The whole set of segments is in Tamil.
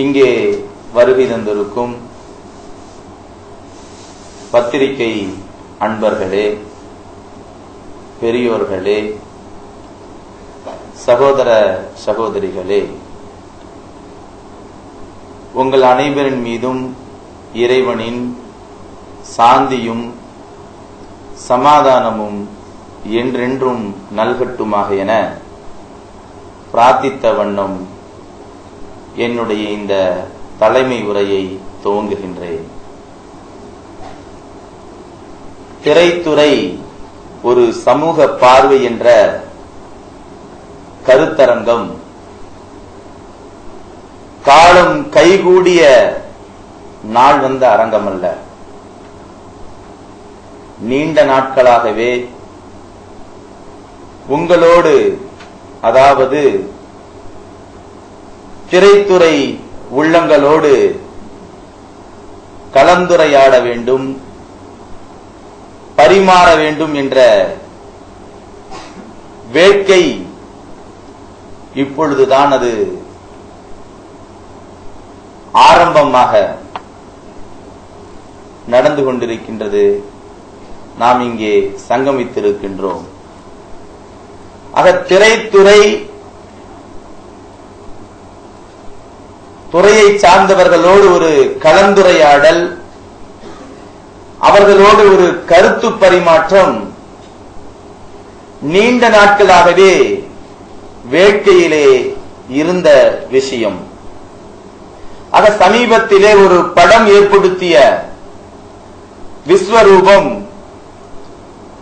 இங்கே வருகை தந்திருக்கும் பத்திரிகை அன்பர்களே, பெரியோர்களே, சகோதர சகோதரிகளே, உங்கள் அனைவரின் மீதும் இறைவனின் சாந்தியும் சமாதானமும் என்றென்றும் நல்கட்டுமாக என பிரார்த்தித்த வண்ணம் என்னுடைய இந்த தலைமை உரையை துவங்குகின்றேன். திரைத்துறை ஒரு சமூக பார்வை என்ற கருத்தரங்கம் காலம் கைகூடிய நாள் வந்த அரங்கம் அல்ல. நீண்ட நாட்களாகவே உங்களோடு, அதாவது திரைத்துறை உள்ளங்களோடு கலந்துரையாட வேண்டும், பரிமாற வேண்டும் என்ற வேட்கை இப்பொழுதுதான் அது ஆரம்பமாக நடந்து கொண்டிருக்கின்றது. நாம் இங்கே சங்கமித்திருக்கின்றோம். ஆக திரைத்துறை துறையை சார்ந்தவர்களோடு ஒரு கலந்துரையாடல், அவர்களோடு ஒரு கருத்து பரிமாற்றம் நீண்ட நாட்களாகவே வேட்கையிலே இருந்த விஷயம். ஆக சமீபத்திலே ஒரு படம் ஏற்படுத்திய விஸ்வரூபம்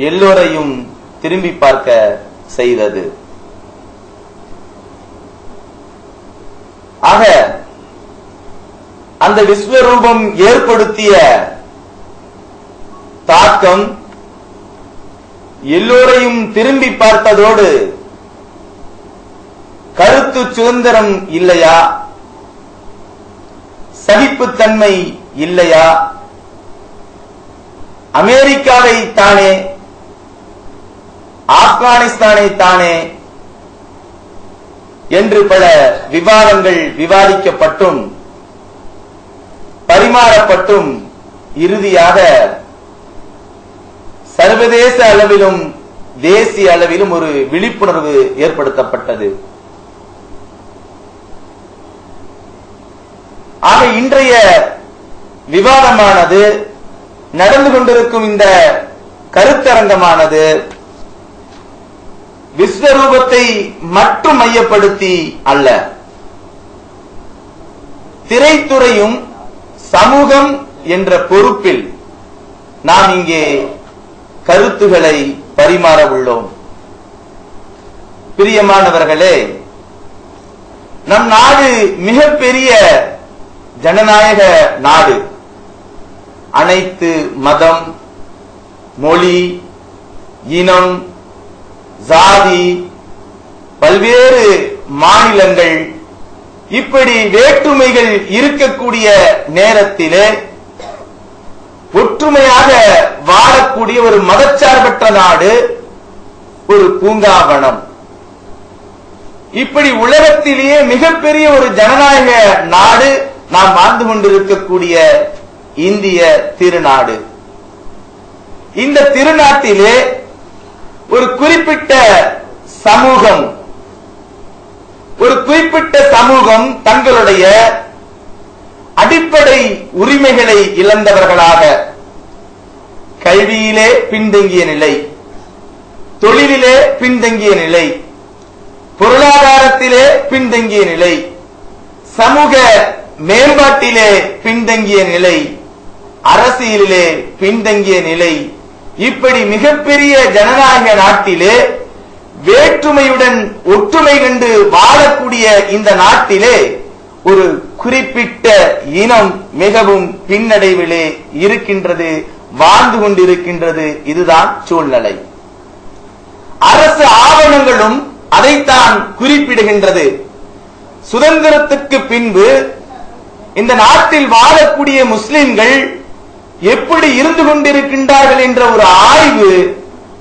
எல்லோரையும் திரும்பி பார்க்க செய்தது. ஆக அந்த விஸ்வரூபம் ஏற்படுத்திய தாக்கம் எல்லோரையும் திரும்பி பார்த்ததோடு கருத்து சுதந்திரம் இல்லையா, சகிப்புத்தன்மை இல்லையா, அமெரிக்காவை தானே, ஆப்கானிஸ்தானை தானே என்று பல விவாதங்கள் விவாதிக்கப்பட்டும் பரிமாறப்பட்டும் இறுதியாக சர்வதேச அளவிலும் தேசிய அளவிலும் ஒரு விழிப்புணர்வு ஏற்படுத்தப்பட்டது. ஆக இன்றைய விவாதமானது, நடந்து கொண்டிருக்கும் இந்த கருத்தரங்கமானது விஸ்வரூபத்தை மட்டும் மையப்படுத்தி அல்ல, திரைத்துறையும் சமூகம் என்ற பொறுப்பில் நாம் இங்கே கருத்துக்களை பரிமாற உள்ளோம். பிரியமானவர்களே, நம் நாடு மிகப்பெரிய ஜனநாயக நாடு. அனைத்து மதம், மொழி, இனம், ஜாதி, பல்வேறு மாநிலங்கள், இப்படி வேற்றுமைகள் இருக்கக்கூடிய நேரத்திலே ஒற்றுமையாக வாழக்கூடிய ஒரு மதச்சார்பற்ற நாடு, ஒரு பூங்காவனம். இப்படி உலகத்திலேயே மிகப்பெரிய ஒரு ஜனநாயக நாடு நாம் வாழ்ந்து கொண்டிருக்கக்கூடிய இந்திய திருநாடு. இந்த திருநாட்டிலே ஒரு குறிப்பிட்ட சமூகம் தங்களுடைய அடிப்படை உரிமைகளை இழந்தவர்களாக, கல்வியிலே பின்தங்கிய நிலை, தொழிலிலே பின்தங்கிய நிலை, பொருளாதாரத்திலே பின்தங்கிய நிலை, சமூக மேம்பாட்டிலே பின்தங்கிய நிலை, அரசியலிலே பின்தங்கிய நிலை, இப்படி மிகப்பெரிய ஜனநாயக நாட்டிலே வேற்றுமையுடன் ஒற்றுமை கண்டு வாழக்கூடிய இந்த நாட்டிலே ஒரு குறிப்பிட்ட இனம் மிகவும் பின்னடைவிலே இருக்கின்றது, வாழ்ந்து கொண்டிருக்கின்றது. இதுதான் சூழ்நிலை. அரசு ஆவணங்களும் அதைத்தான் குறிப்பிடுகின்றது. சுதந்திரத்துக்கு பின்பு இந்த நாட்டில் வாழக்கூடிய முஸ்லிம்கள் எப்படி இருந்து கொண்டிருக்கின்றார்கள் என்ற ஒரு ஆய்வு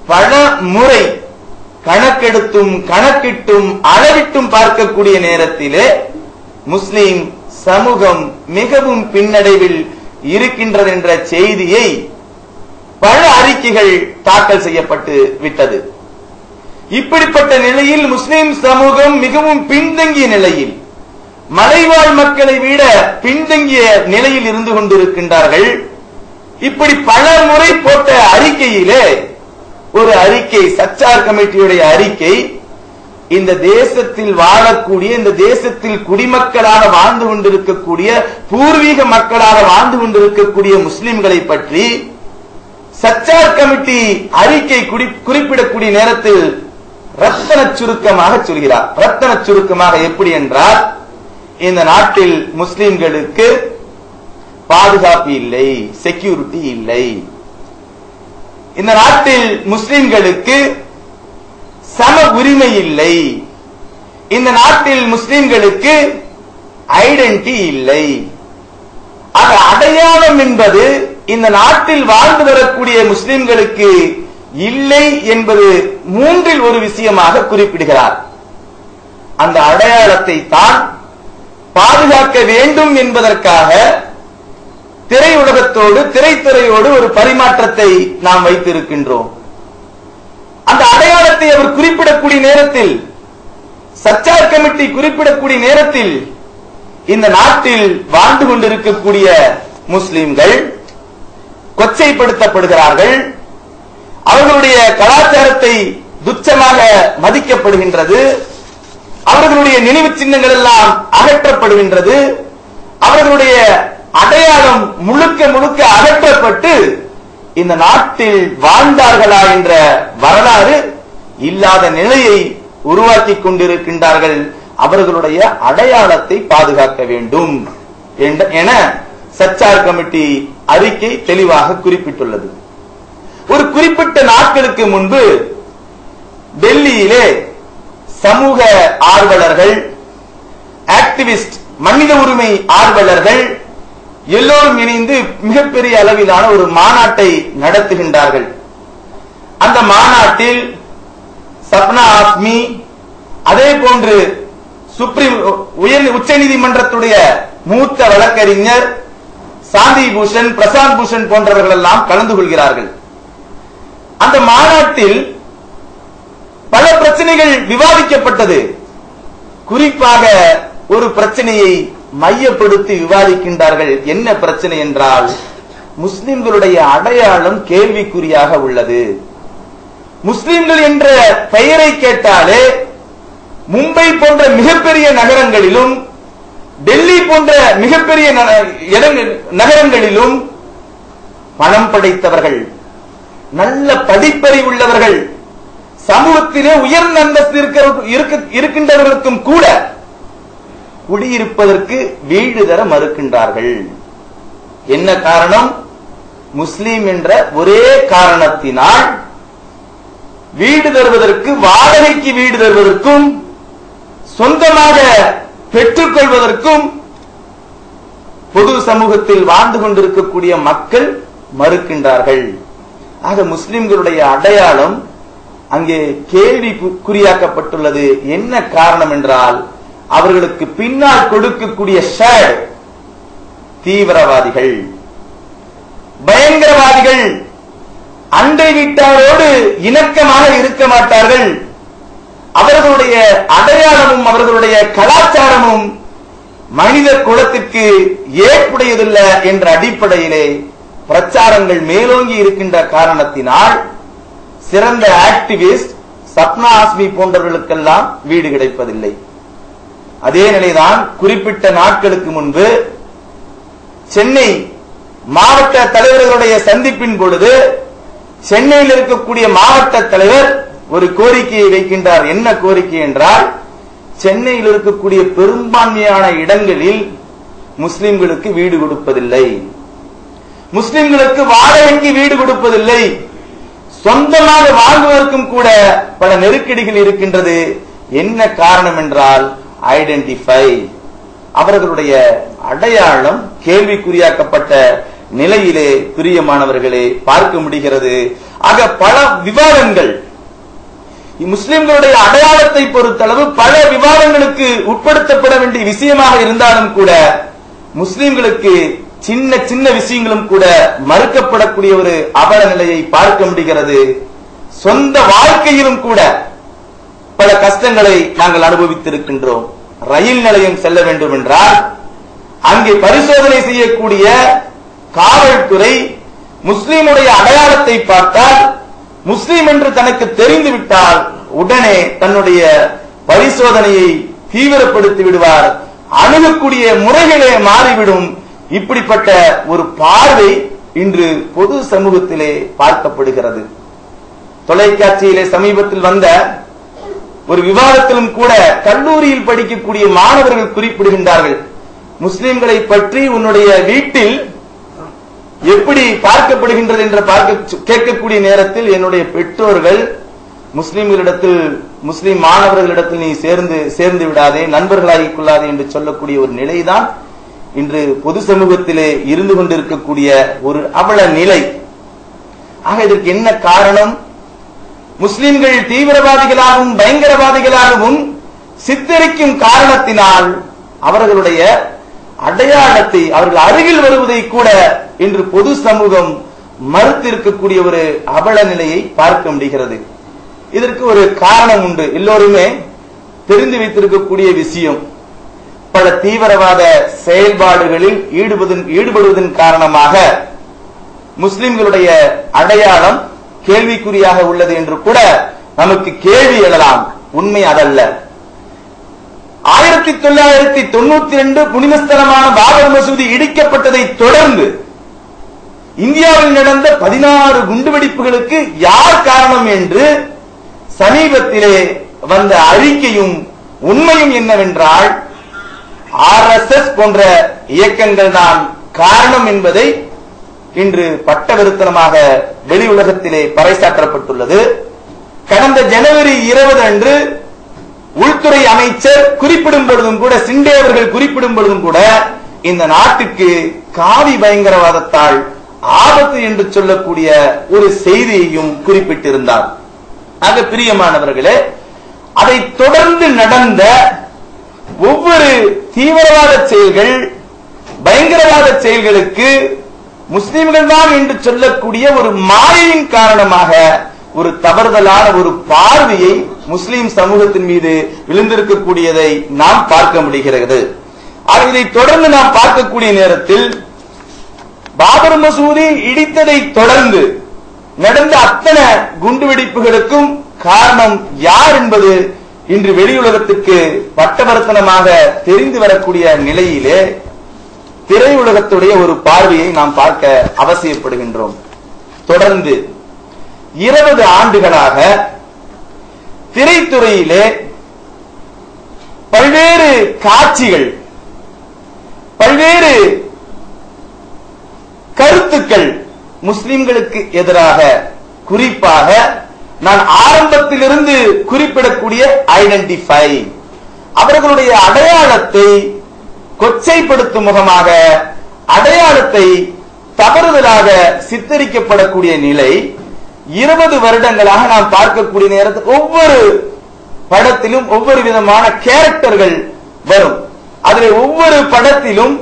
பல முறை கணக்கெடுத்தும் கணக்கிட்டும் அளவிட்டும் பார்க்கக்கூடிய நேரத்திலே முஸ்லிம் சமூகம் மிகவும் பின்னடைவில் இருக்கின்றது என்ற செய்தியை பல அறிக்கைகள் தாக்கல் செய்யப்பட்டு விட்டது. இப்படிப்பட்ட நிலையில் முஸ்லிம் சமூகம் மிகவும் பின்தங்கிய நிலையில், மலைவாழ் மக்களை விட பின்தங்கிய நிலையில் இருந்து கொண்டிருக்கின்றார்கள். இப்படி பல முறை போட்ட அறிக்கையிலே ஒரு அறிக்கை, சச்சார் கமிட்டியுடைய அறிக்கை, இந்த தேசத்தில் வாழக்கூடிய, இந்த தேசத்தில் குடிமக்களாக வாழ்ந்து கொண்டிருக்கக்கூடிய, பூர்வீக மக்களாக வாழ்ந்து கொண்டிருக்கக்கூடிய முஸ்லிம்களை பற்றி சச்சார் கமிட்டி அறிக்கை குறிப்பிடக்கூடிய நேரத்தில் ரத்தன சுருக்கமாக சொல்கிறார். ரத்தன சுருக்கமாக எப்படி என்றால், இந்த நாட்டில் முஸ்லிம்களுக்கு பாதுகாப்பு இல்லை, செக்யூரிட்டி இல்லை. இந்த நாட்டில் முஸ்லிம்களுக்கு சம உரிமை இல்லை. இந்த நாட்டில் முஸ்லிம்களுக்கு ஐடென்டிட்டி இல்லை. அடையாளம் என்பது இந்த நாட்டில் வாழ்ந்து வரக்கூடிய முஸ்லிம்களுக்கு இல்லை என்பது மூன்றில் ஒரு விஷயமாக குறிப்பிடுகிறார். அந்த அடையாளத்தை தான் பாதுகாக்க வேண்டும் என்பதற்காக திரையுலகத்தோடு, திரைத்துறையோடு ஒரு பரிமாற்றத்தை நாம் வைத்திருக்கின்றோம். அந்த அடையாளத்தை அவர் குறிப்பிடக்கூடிய நேரத்தில், சச்சார் கமிட்டி குறிப்பிடக்கூடிய நேரத்தில், இந்த நாட்டில் வாழ்ந்து கொண்டிருக்கக்கூடிய முஸ்லிம்கள் கொச்சைப்படுத்தப்படுகிறார்கள். அவர்களுடைய கலாச்சாரத்தை துச்சமாக மதிக்கப்படுகின்றது. அவர்களுடைய நினைவு சின்னங்கள் எல்லாம் அகற்றப்படுகின்றது. அவர்களுடைய அடையாளம் முழுக்க முழுக்க அகற்றப்பட்டு இந்த நாட்டில் வாழ்ந்தார்களா என்ற வரலாறு இல்லாத நிலையை உருவாக்கி கொண்டிருக்கின்றார்கள். அவர்களுடைய அடையாளத்தை பாதுகாக்க வேண்டும் என சச்சார் கமிட்டி அறிக்கை தெளிவாக குறிப்பிட்டுள்ளது. ஒரு குறிப்பிட்ட நாட்களுக்கு முன்பு டெல்லியிலே சமூக ஆர்வலர்கள், ஆக்டிவிஸ்ட், மனித உரிமை ஆர்வலர்கள் எல்லோரும் இணைந்து மிகப்பெரிய அளவிலான ஒரு மாநாட்டை நடத்துகின்றார்கள். அந்த மாநாட்டில் சப்னா ஆஸ்மி, அதே போன்று உச்ச நீதிமன்றத்துடைய மூத்த வழக்கறிஞர் சாந்தி பூஷன், பிரசாந்த் பூஷன் போன்றவர்கள் எல்லாம் கலந்து கொள்கிறார்கள். அந்த மாநாட்டில் பல பிரச்சனைகள் விவாதிக்கப்பட்டது. குறிப்பாக ஒரு பிரச்சனையை மையப்படுத்தி விவாதிக்கின்றார்கள். என்ன பிரச்சனை என்றால், முஸ்லிம்களுடைய அடையாளம் கேள்விக்குறியாக உள்ளது. முஸ்லிம்கள் என்ற பெயரை கேட்டாலே மும்பை போன்ற மிகப்பெரிய நகரங்களிலும், டெல்லி போன்ற மிகப்பெரிய நகரங்களிலும் பணம் படைத்தவர்கள், நல்ல படிப்பறிவு உள்ளவர்கள், சமூகத்திலே உயர்ந்த அந்தஸ்து இருக்கின்றவர்களுக்கும் கூட குடியிருப்பதற்கு வீடு தர மறுக்கின்றார்கள். என்ன காரணம்? முஸ்லிம் என்ற ஒரே காரணத்தினால் வீடு தருவதற்கு, வாடகைக்கு வீடு தருவதற்கும், சொந்தமாக பெற்றுக் கொள்வதற்கும் பொது சமூகத்தில் வாழ்ந்து கொண்டிருக்கக்கூடிய மக்கள் மறுக்கின்றார்கள். ஆக முஸ்லிம்களுடைய அடையாளம் அங்கே கேள்விக்குறியாக்கப்பட்டுள்ளது. என்ன காரணம் என்றால், அவர்களுக்கு பின்னால் கொடுக்கக்கூடிய ஷேட் தீவிரவாதிகள், பயங்கரவாதிகள், அண்டை வீட்டாரோடு இணக்கமாக இருக்க மாட்டார்கள். அவர்களுடைய அடையாளமும் அவர்களுடைய கலாச்சாரமும் மனித குலத்திற்கு ஏற்புடையதில்லை என்ற அடிப்படையிலே பிரச்சாரங்கள் மேலோங்கி இருக்கின்ற காரணத்தினால் சிறந்த ஆக்டிவிஸ்ட் சப்னா ஆஸ்மி போன்றவர்களுக்கெல்லாம் வீடு கிடைப்பதில்லை. அதே நிலைதான் குறிப்பிட்ட நாட்களுக்கு முன்பு சென்னை மாவட்ட தலைவர்களுடைய சந்திப்பின் பொழுது சென்னையில் இருக்கக்கூடிய மாவட்ட தலைவர் ஒரு கோரிக்கையை வைக்கின்றார். என்ன கோரிக்கை என்றால், சென்னையில் இருக்கக்கூடிய பெரும்பான்மையான இடங்களில் முஸ்லிம்களுக்கு வீடு கொடுப்பதில்லை, முஸ்லிம்களுக்கு வாடகைக்கு வீடு கொடுப்பதில்லை, சொந்தமாக வாங்குவதற்கும் கூட பல நெருக்கடிகள் இருக்கின்றது. என்ன காரணம் என்றால், ஐடென்டிஃபை, அவர்களுடைய அடையாளம் கேள்விக்குறியாக்கப்பட்ட நிலையிலே பிரியமானவர்களே பார்க்க முடிகிறது. ஆக பல விவாதங்கள் முஸ்லிம்களுடைய அடையாளத்தை பொறுத்தளவு பல விவாதங்களுக்கு உட்படுத்தப்பட வேண்டிய விஷயமாக இருந்தாலும் கூட முஸ்லிம்களுக்கு சின்ன சின்ன விஷயங்களும் கூட மறுக்கப்படக்கூடிய ஒரு அவல நிலையை பார்க்க முடிகிறது. சொந்த வாழ்க்கையிலும் கூட பல கஷ்டங்களை நாங்கள் அனுபவித்திருக்கின்றோம். ரயில் நிலையம் செல்ல வேண்டும் என்றால் அங்கே பரிசோதனை செய்யக்கூடிய காவல்துறை முஸ்லிமுடைய அடையாளத்தை பார்த்தால் முஸ்லிம் என்று தனக்கு தெரிந்துவிட்டால் உடனே தன்னுடைய பரிசோதனையை தீவிரப்படுத்தி விடுவார். அணுகக்கூடிய முறைகளே மாறிவிடும். இப்படிப்பட்ட ஒரு பார்வை இன்று பொது சமூகத்திலே பார்க்கப்படுகிறது. தொலைக்காட்சியிலே சமீபத்தில் வந்த ஒரு விவாதத்திலும் கூட கல்லூரியில் படிக்கக்கூடிய மாணவர்கள் குறிப்பிடுகின்றார்கள், முஸ்லிம்களை பற்றி உன்னுடைய வீட்டில் எப்படி பார்க்கப்படுகின்றது என்று கேட்கக்கூடிய நேரத்தில் என்னுடைய பெற்றோர்கள் முஸ்லிம்களிடத்தில், முஸ்லிம் மாணவர்களிடத்தில் நீ சேர்ந்து விடாதே, நண்பர்களாகிக் கொள்ளாதே என்று சொல்லக்கூடிய ஒரு நிலைதான் இன்று பொது சமூகத்திலே இருந்து கொண்டிருக்கக்கூடிய ஒரு அவல நிலை. ஆக இதற்கு என்ன காரணம்? முஸ்லிம்கள் தீவிரவாதிகளாகவும் பயங்கரவாதிகளாகவும் சித்தரிக்கும் காரணத்தினால் அவர்களுடைய அடையாளத்தை, அவர்கள் அருகில் வருவதை கூட இன்று பொது சமூகம் மறுத்திருக்கக்கூடிய ஒரு அவல நிலையை பார்க்க முடிகிறது. இதற்கு ஒரு காரணம் உண்டு, எல்லோருமே தெரிந்து வைத்திருக்கக்கூடிய விஷயம். பல தீவிரவாத செயல்பாடுகளில் ஈடுபடுவதன் காரணமாக முஸ்லிம்களுடைய அடையாளம் கேள்விக்குறியாக உள்ளது என்று கூட நமக்கு கேள்வி எழலாம். உண்மை அதல்ல. 1992 புனிதஸ்தலமான பாபர் மசூதி இடிக்கப்பட்டதை தொடர்ந்து இந்தியாவில் நடந்த 16 குண்டுவெடிப்புகளுக்கு யார் காரணம் என்று சமீபத்திலே வந்த அறிக்கையும் உண்மையும் என்னவென்றால் RSS போன்ற இயக்கங்கள் தான் காரணம் என்பதை இன்று பட்டவிருத்தனமாக வெளி உலகத்திலே பறைசாற்றப்பட்டுள்ளது. கடந்த ஜனவரி 20 அன்று உள்துறை அமைச்சர் குறிப்பிடும் பொழுதும் கூட, சிண்டே அவர்கள் குறிப்பிடும் பொழுதும் கூட இந்த நாட்டுக்கு காவி பயங்கரவாதத்தால் ஆபத்து என்று சொல்லக்கூடிய ஒரு செய்தியையும் குறிப்பிட்டிருந்தார். ஆக பிரியமானவர்களே, அதை தொடர்ந்து நடந்த ஒவ்வொரு தீவிரவாத செயல்கள், பயங்கரவாத செயல்களுக்கு முஸ்லிம்கள் தான் என்று சொல்லக்கூடிய ஒரு மாயையின் காரணமாக ஒரு தவறுதலான ஒரு பார்வையை முஸ்லிம் சமூகத்தின் மீது விழுந்திருக்கக்கூடியதை நாம் பார்க்க முடிகிறது. இதை தொடர்ந்து நாம் பார்க்கக்கூடிய நேரத்தில் பாபர் மசூதி இடித்ததை தொடர்ந்து நடந்த அத்தனை குண்டுவெடிப்புகளுக்கும் காரணம் யார் என்பது இன்று வெளியுலகத்துக்கு பட்டவர்த்தனமாக தெரிந்து வரக்கூடிய நிலையிலே திரையுலகத்துடைய ஒரு பார்வையை நாம் பார்க்க அவசியப்படுகின்றோம். தொடர்ந்து 20 ஆண்டுகளாக திரைத்துறையிலே பல்வேறு காட்சிகள், பல்வேறு கருத்துக்கள் முஸ்லிம்களுக்கு எதிராக, குறிப்பாக நான் ஆரம்பத்திலிருந்து குறிப்பிடக்கூடிய ஐடென்டிஃபை, அவர்களுடைய அடையாளத்தை கொச்சைப்படுத்தும் முகமாக அடையாளத்தை தவறுதலாக சித்தரிக்கப்படக்கூடிய நிலை 20 வருடங்களாக நாம் பார்க்கக்கூடிய நேரத்தில் ஒவ்வொரு படத்திலும் ஒவ்வொரு விதமான கேரக்டர்கள் வரும். அதில் ஒவ்வொரு படத்திலும்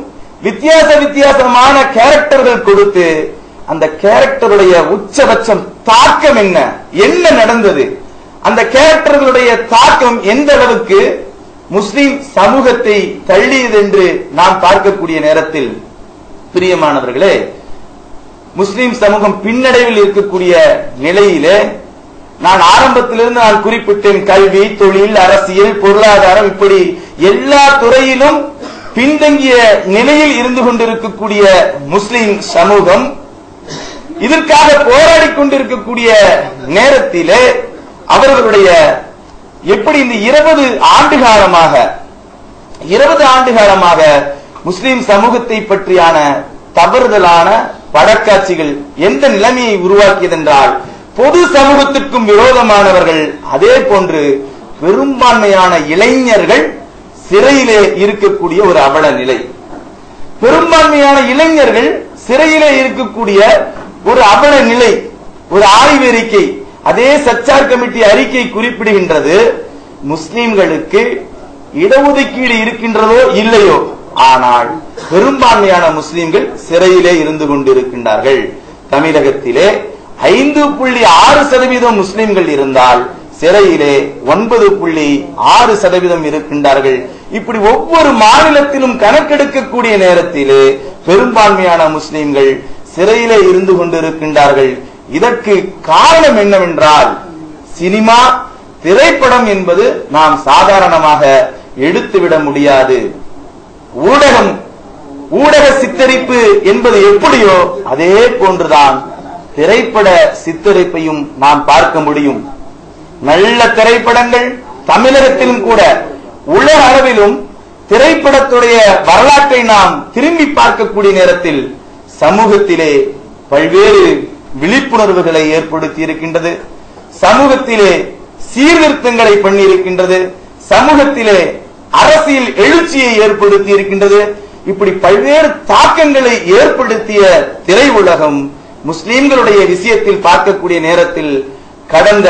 வித்தியாசமான கேரக்டர்கள் கொடுத்து அந்த கேரக்டருடைய உச்சபட்சம் தாக்கம் என்ன நடந்தது, அந்த கேரக்டர்களுடைய தாக்கம் எந்த அளவுக்கு முஸ்லிம் சமூகத்தை தள்ளியது என்று நாம் பார்க்கக்கூடிய நேரத்தில் பிரியமானவர்களே, முஸ்லிம் சமூகம் பின்னடைவில் இருக்கக்கூடிய நிலையிலே நான் ஆரம்பத்திலிருந்து நான் குறிப்பிட்டேன், கல்வி, தொழில், அரசியல், பொருளாதாரம், இப்படி எல்லா துறையிலும் பின்தங்கிய நிலையில் இருந்து கொண்டிருக்கக்கூடிய முஸ்லிம் சமூகம் இதற்காக போராடி கொண்டிருக்கக்கூடிய நேரத்திலே அவர்களுடைய எப்படி இந்த 20 ஆண்டு காலமாக முஸ்லிம் சமூகத்தை பற்றியான தவறுதலான படக்காட்சிகள் எந்த நிலைமையை உருவாக்கியது என்றால், பொது சமூகத்திற்கும் விரோதமானவர்கள், அதே போன்று பெரும்பான்மையான இளைஞர்கள் சிறையிலே இருக்கக்கூடிய ஒரு அவல நிலை. பெரும்பான்மையான இளைஞர்கள் சிறையிலே இருக்கக்கூடிய ஒரு அவல நிலை, ஒரு ஆய்வறிக்கை. அதே சச்சார் கமிட்டி அறிக்கை குறிப்பிடுகின்றது, முஸ்லிம்களுக்கு இடஒதுக்கீடு இருக்கின்றதோ இல்லையோ, ஆனால் பெரும்பான்மையான முஸ்லிம்கள் சிறையிலே இருந்து கொண்டிருக்கின்றார்கள். தமிழகத்திலே 5.6% முஸ்லிம்கள் இருந்தால் சிறையிலே 9.6% இருக்கின்றார்கள். இப்படி ஒவ்வொரு மாநிலத்திலும் கணக்கெடுக்கக்கூடிய நேரத்திலே பெரும்பான்மையான முஸ்லிம்கள் சிறையிலே இருந்து கொண்டிருக்கின்றார்கள். இதற்கு காரணம் என்னவென்றால், சினிமா திரைப்படம் என்பது நாம் சாதாரணமாக எடுத்துவிட முடியாது. ஊடக சித்தரிப்பு என்பது எப்படியோ அதே போன்றுதான் திரைப்பட சித்தரிப்பையும் நாம் பார்க்க முடியும். நல்ல திரைப்படங்கள் தமிழகத்திலும் கூட உலக அளவிலும் திரைப்படத்துடைய வரலாற்றை நாம் திரும்பி பார்க்கக்கூடிய நேரத்தில் சமூகத்திலே பல்வேறு விழிப்புணர்வுகளை ஏற்படுத்தி இருக்கின்றது, சமூகத்திலே சீர்திருத்தங்களை பண்ணியிருக்கின்றது, சமூகத்திலே அரசியல் எழுச்சியை ஏற்படுத்தி இருக்கின்றது. இப்படி பல்வேறு தாக்கங்களை ஏற்படுத்திய திரையுலகம் முஸ்லிம்களுடைய விஷயத்தில் பார்க்கக்கூடிய நேரத்தில் கடந்த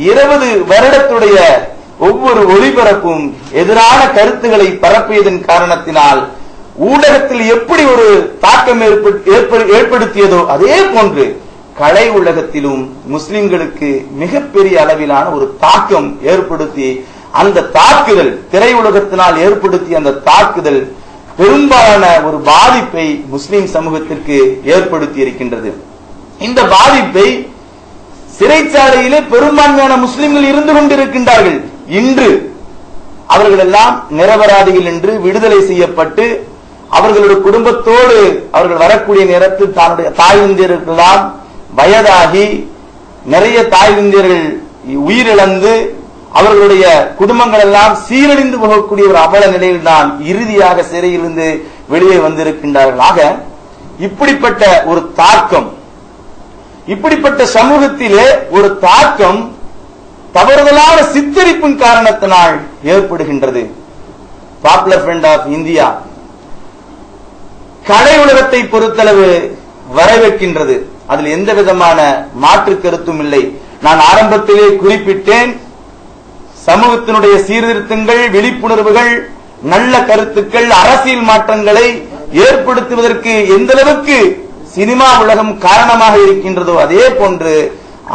20 வருடத்துடைய ஒவ்வொரு ஒளிபரப்பும் எதிரான கருத்துக்களை பரப்பியதன் காரணத்தினால் ஊடகத்தில் எப்படி ஒரு தாக்கம் ஏற்படுத்தியதோ அதே போன்று கலை உலகத்திலும் முஸ்லிம்களுக்கு மிகப்பெரிய அளவிலான ஒரு தாக்கம் ஏற்படுத்தி, அந்த தாக்குதல் திரையுலகத்தினால் ஏற்படுத்திய அந்த தாக்குதல் பெரும்பாலான ஒரு பாதிப்பை முஸ்லிம் சமூகத்திற்கு ஏற்படுத்தி இருக்கின்றது. இந்த பாதிப்பை சிறைச்சாலையிலே பெரும்பான்மையான முஸ்லிம்கள் இருந்து கொண்டிருக்கின்றார்கள். இன்று அவர்கள் எல்லாம் நிரபராதிகள் என்று விடுதலை செய்யப்பட்டு அவர்களுடைய குடும்பத்தோடு அவர்கள் வரக்கூடிய நேரத்தில் தன்னுடைய தாய் இந்தியர்களெல்லாம் வயதாகி நிறைய தாய் இந்தியர்கள் உயிரிழந்து அவர்களுடைய குடும்பங்கள் எல்லாம் சீரழிந்து போகக்கூடிய ஒரு அவல நிலையில் தான் இறுதியாக சிறையிலிருந்து வெளியே வந்திருக்கின்றார்கள். ஆக இப்படிப்பட்ட ஒரு தாக்கம், இப்படிப்பட்ட சமூகத்திலே ஒரு தாக்கம் தவறுதலான சித்தரிப்பின் காரணத்தினால் ஏற்படுகின்றது. பாப்புலர் ஃப்ரண்ட் ஆஃப் இந்தியா கலை உலகத்தை பொறுத்தளவு வரவேற்கின்றது. அதில் எந்த விதமான மாற்று கருத்தும் இல்லை. நான் ஆரம்பத்திலே குறிப்பிட்டேன், சமூகத்தினுடைய சீர்திருத்தங்கள், விழிப்புணர்வுகள், நல்ல கருத்துக்கள், அரசியல் மாற்றங்களை ஏற்படுத்துவதற்கு எந்த அளவுக்கு சினிமா உலகம் காரணமாக இருக்கின்றதோ அதே போன்று,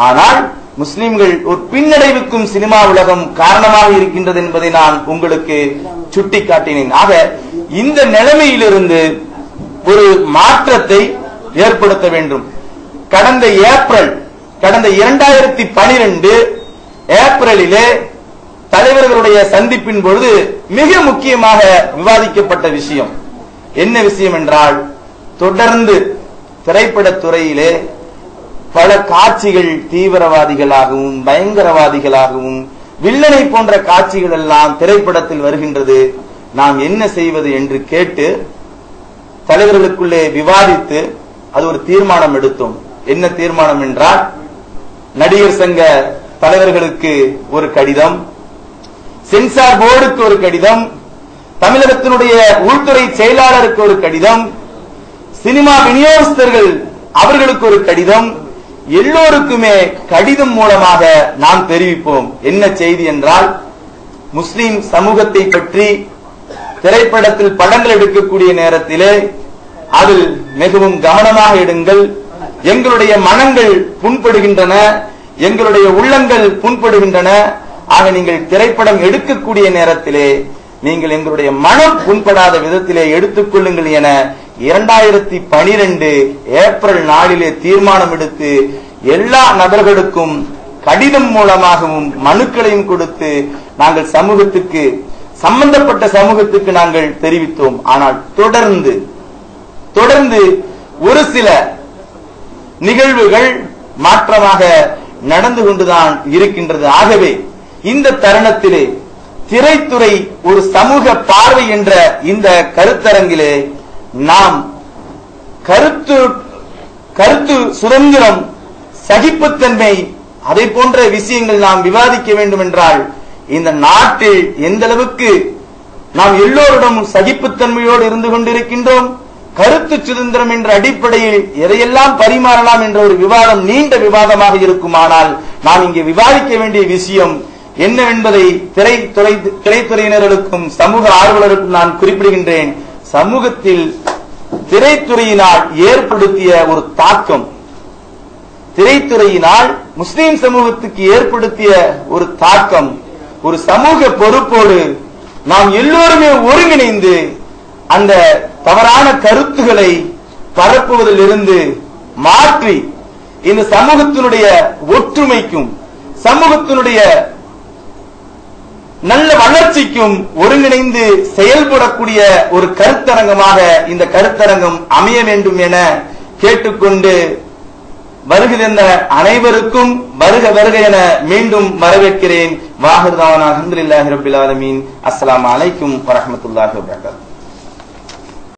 ஆனால் முஸ்லிம்கள் ஒரு பின்னடைவுக்கும் சினிமா உலகம் காரணமாக இருக்கின்றது என்பதை நான் உங்களுக்கு சுட்டிக்காட்டினேன். ஆக இந்த நிலைமையிலிருந்து ஒரு மாற்றத்தை ஏற்படுத்த வேண்டும். கடந்த 2012 ஏப்ரலிலே தலைவர்களுடைய சந்திப்பின் பொழுது மிக முக்கியமாக விவாதிக்கப்பட்ட விஷயம் என்ன விஷயம் என்றால், தொடர்ந்து திரைப்படத்துறையிலே பல காட்சிகள் தீவிரவாதிகளாகவும் பயங்கரவாதிகளாகவும் வில்லனை போன்ற காட்சிகள் எல்லாம் திரைப்படத்தில் வருகின்றது, நாம் என்ன செய்வது என்று கேட்டு தலைவர்களுக்குள்ளே விவாதித்து அது ஒரு தீர்மானம் எடுத்தோம். என்ன தீர்மானம் என்றால், நடிகர் சங்க தலைவர்களுக்கு ஒரு கடிதம், சென்சார் போர்டுக்கு ஒரு கடிதம், தமிழகத்தினுடைய உள்துறை செயலாளருக்கு ஒரு கடிதம், சினிமா விநியோகஸ்தர்கள் அவர்களுக்கு ஒரு கடிதம், எல்லோருக்குமே கடிதம் மூலமாக நாம் தெரிவிப்போம். என்ன செய்தி என்றால், முஸ்லிம் சமூகத்தை பற்றி திரைப்படத்தில் படங்கள் எடுக்கக்கூடிய நேரத்திலே அதில் மிகவும் கவனமாக எடுங்கள். எங்களுடைய மனங்கள் புண்படுகின்றன, எங்களுடைய உள்ளங்கள் புண்படுகின்றன. ஆக நீங்கள் திரைப்படம் எடுக்கக்கூடிய நேரத்திலே நீங்கள் எங்களுடைய மனம் புண்படாத விதத்திலே எடுத்துக் கொள்ளுங்கள் என 2012 ஏப்ரல் நாளிலே தீர்மானம் எடுத்து எல்லா நபர்களுக்கும் கடிதம் மூலமாகவும் மனுக்களையும் கொடுத்து நாங்கள் சமூகத்துக்கு, சம்பந்தப்பட்ட சமூகத்துக்கு நாங்கள் தெரிவித்தோம். ஆனால் தொடர்ந்து ஒரு சில நிகழ்வுகள் மாற்றமாக நடந்து கொண்டுதான் இருக்கின்றது. ஆகவே இந்த தருணத்திலே திரைத்துறை ஒரு சமூக பார்வை என்ற இந்த கருத்தரங்கிலே நாம் கருத்து சுதந்திரம், சகிப்புத்தன்மை, அதை போன்ற விஷயங்கள் நாம் விவாதிக்க வேண்டும் என்றால் இந்த நாட்டில் எந்த அளவுக்கு நாம் எல்லோரிடம் சகிப்புத்தன்மையோடு இருந்து கொண்டிருக்கின்றோம், கருத்து சுதந்திரம் என்ற அடிப்படையில் எதையெல்லாம் பரிமாறலாம் என்ற ஒரு விவாதம் நீண்ட விவாதமாக இருக்குமானால் நாம் இங்கே விவாதிக்க வேண்டிய விஷயம் என்னவென்பதை திரைத்துறையினர்களுக்கும் சமூக ஆர்வலருக்கும் நான் குறிப்பிடுகின்றேன். சமூகத்தில் திரைத்துறையினால் ஏற்படுத்திய ஒரு தாக்கம், திரைத்துறையினால் முஸ்லிம் சமூகத்துக்கு ஏற்படுத்திய ஒரு தாக்கம், ஒரு சமூக பொறுப்போடு நாம் எல்லோருமே ஒருங்கிணைந்து அந்த தவறான கருத்துக்களை பரப்புவதிலிருந்து மாற்றி இந்த சமூகத்தினுடைய ஒற்றுமைக்கும் சமூகத்தினுடைய நல்ல வளர்ச்சிக்கும் ஒருங்கிணைந்து செயல்படக்கூடிய ஒரு கருத்தரங்கமாக இந்த கருத்தரங்கம் அமைய வேண்டும் என கேட்டுக்கொண்டு வருகிற அனைவருக்கும் வருக வருக என மீண்டும் வரவேற்கிறேன். வாஹிர் தாவானா அல்ஹம்துலில்லாஹி ரப்பில் ஆலமீன். அஸ்ஸலாமு அலைக்கும் வரஹ்மத்துல்லாஹி வபரகாத்துஹு.